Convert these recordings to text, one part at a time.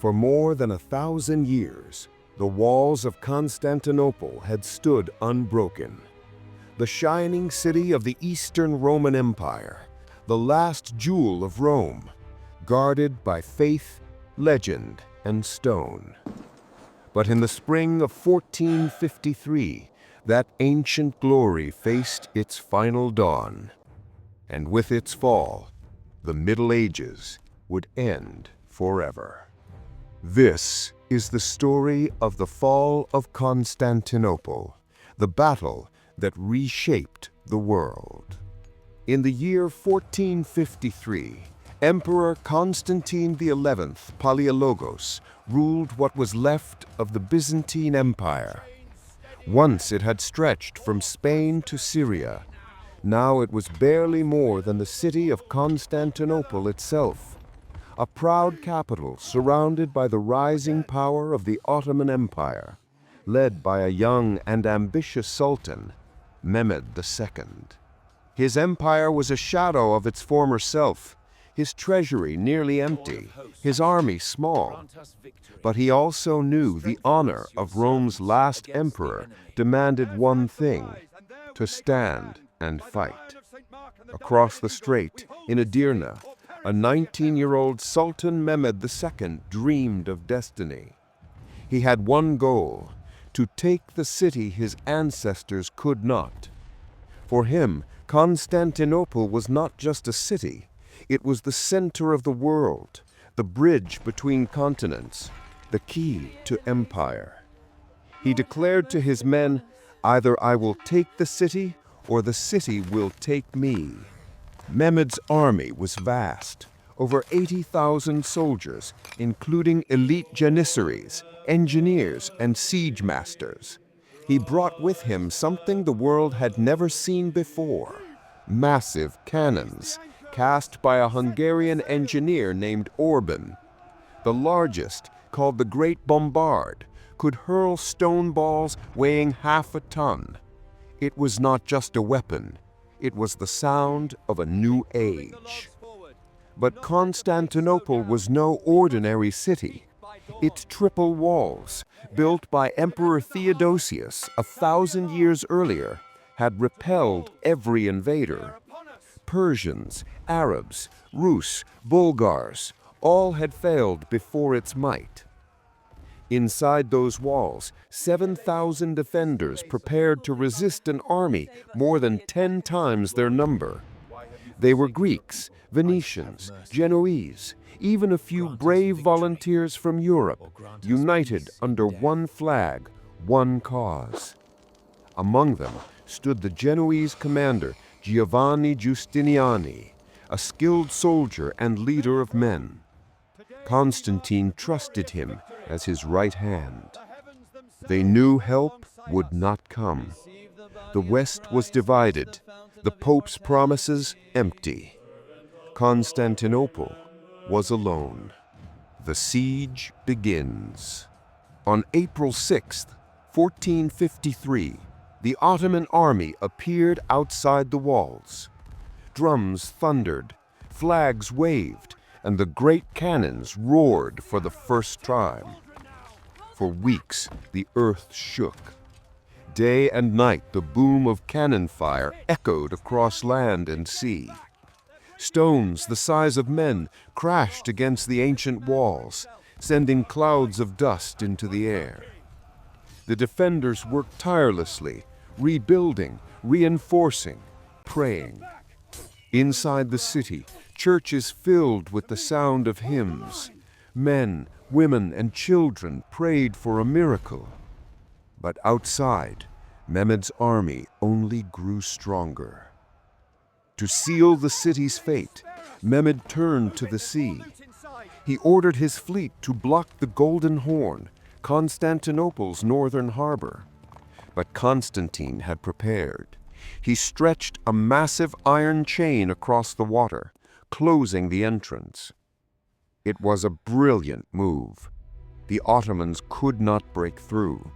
For more than 1,000 years, the walls of Constantinople had stood unbroken. The shining city of the Eastern Roman Empire, the last jewel of Rome, guarded by faith, legend, and stone. But in the spring of 1453, that ancient glory faced its final dawn. And with its fall, the Middle Ages would end forever. This is the story of the fall of Constantinople, the battle that reshaped the world. In the year 1453, Emperor Constantine XI Palaiologos ruled what was left of the Byzantine Empire. Once it had stretched from Spain to Syria. Now it was barely more than the city of Constantinople itself, a proud capital surrounded by the rising power of the Ottoman Empire, led by a young and ambitious Sultan, Mehmed II. His empire was a shadow of its former self, his treasury nearly empty, his army small. But he also knew the honor of Rome's last emperor demanded one thing: to stand and fight. Across the strait, in Edirne, a 19-year-old Sultan Mehmed II dreamed of destiny. He had one goal: to take the city his ancestors could not. For him, Constantinople was not just a city, it was the center of the world, the bridge between continents, the key to empire. He declared to his men, "Either I will take the city, or the city will take me." Mehmed's army was vast, over 80,000 soldiers, including elite janissaries, engineers, and siege masters. He brought with him something the world had never seen before: massive cannons, cast by a Hungarian engineer named Orban. The largest, called the Great Bombard, could hurl stone balls weighing half a ton. It was not just a weapon, it was the sound of a new age. But Constantinople was no ordinary city. Its triple walls, built by Emperor Theodosius 1,000 years earlier, had repelled every invader. Persians, Arabs, Rus, Bulgars, all had failed before its might. Inside those walls, 7,000 defenders prepared to resist an army more than 10 times their number. They were Greeks, Venetians, Genoese, even a few brave volunteers from Europe, united under one flag, one cause. Among them stood the Genoese commander Giovanni Giustiniani, a skilled soldier and leader of men. Constantine trusted him as his right hand. They knew help would not come. The West was divided, the Pope's promises empty. Constantinople was alone. The siege begins. On April 6, 1453, the Ottoman army appeared outside the walls. Drums thundered, flags waved, and the great cannons roared for the first time. For weeks, the earth shook. Day and night, the boom of cannon fire echoed across land and sea. Stones the size of men crashed against the ancient walls, sending clouds of dust into the air. The defenders worked tirelessly, rebuilding, reinforcing, praying. Inside the city, churches filled with the sound of hymns. Men, women, and children prayed for a miracle. But outside, Mehmed's army only grew stronger. To seal the city's fate, Mehmed turned to the sea. He ordered his fleet to block the Golden Horn, Constantinople's northern harbor. But Constantine had prepared. He stretched a massive iron chain across the water, closing the entrance. It was a brilliant move. The Ottomans could not break through.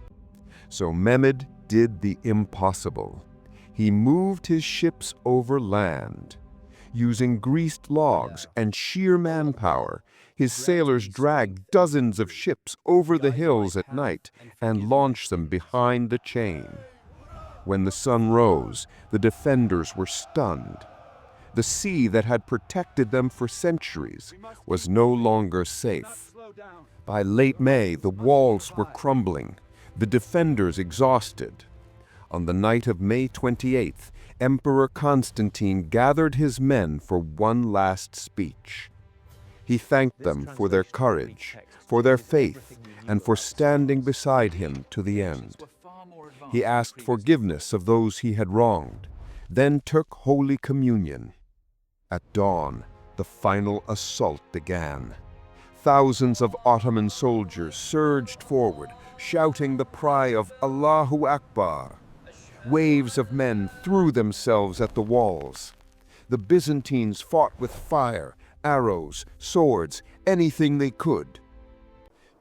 So Mehmed did the impossible. He moved his ships over land. Using greased logs and sheer manpower, His sailors dragged dozens of ships over the hills at night and launched them behind the chain. When the sun rose, the defenders were stunned. The sea that had protected them for centuries was no longer safe. By late May, the walls were crumbling, the defenders exhausted. On the night of May 28th, Emperor Constantine gathered his men for one last speech. He thanked them for their courage, for their faith, and for standing beside him to the end. He asked forgiveness of those he had wronged, then took Holy Communion. At dawn, the final assault began. Thousands of Ottoman soldiers surged forward, shouting the cry of Allahu Akbar. Waves of men threw themselves at the walls. The Byzantines fought with fire, arrows, swords, anything they could.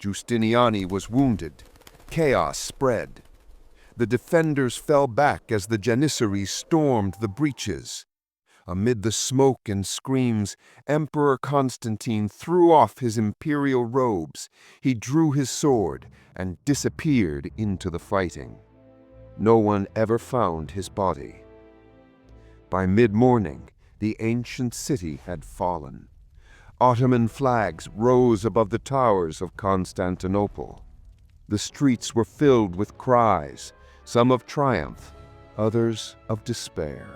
Justiniani was wounded. Chaos spread. The defenders fell back as the Janissaries stormed the breaches. Amid the smoke and screams, Emperor Constantine threw off his imperial robes. He drew his sword and disappeared into the fighting. No one ever found his body. By mid-morning, the ancient city had fallen. Ottoman flags rose above the towers of Constantinople. The streets were filled with cries, some of triumph, others of despair.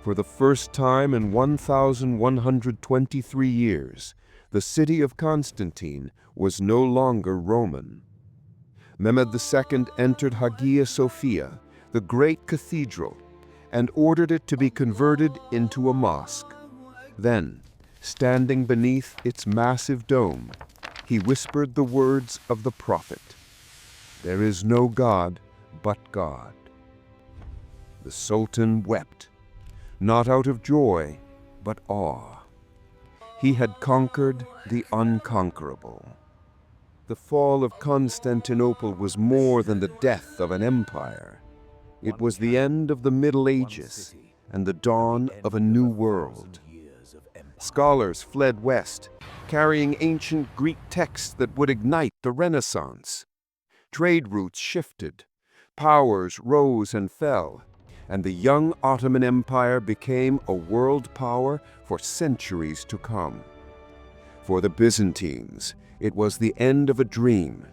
For the first time in 1,123 years, the city of Constantine was no longer Roman. Mehmed II entered Hagia Sophia, the great cathedral, and ordered it to be converted into a mosque. Then, standing beneath its massive dome, he whispered the words of the prophet, "There is no God but God." The Sultan wept, not out of joy, but awe. He had conquered the unconquerable. The fall of Constantinople was more than the death of an empire. It was the end of the Middle Ages and the dawn of a new world. Scholars fled west, carrying ancient Greek texts that would ignite the Renaissance. Trade routes shifted, powers rose and fell, and the young Ottoman Empire became a world power for centuries to come. For the Byzantines, it was the end of a dream,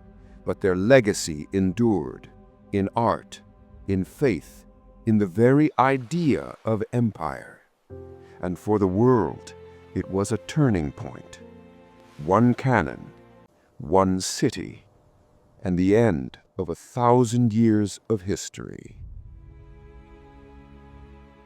but their legacy endured in art, in faith, in the very idea of empire. And for the world, it was a turning point. One canon, one city, and the end of 1,000 years of history.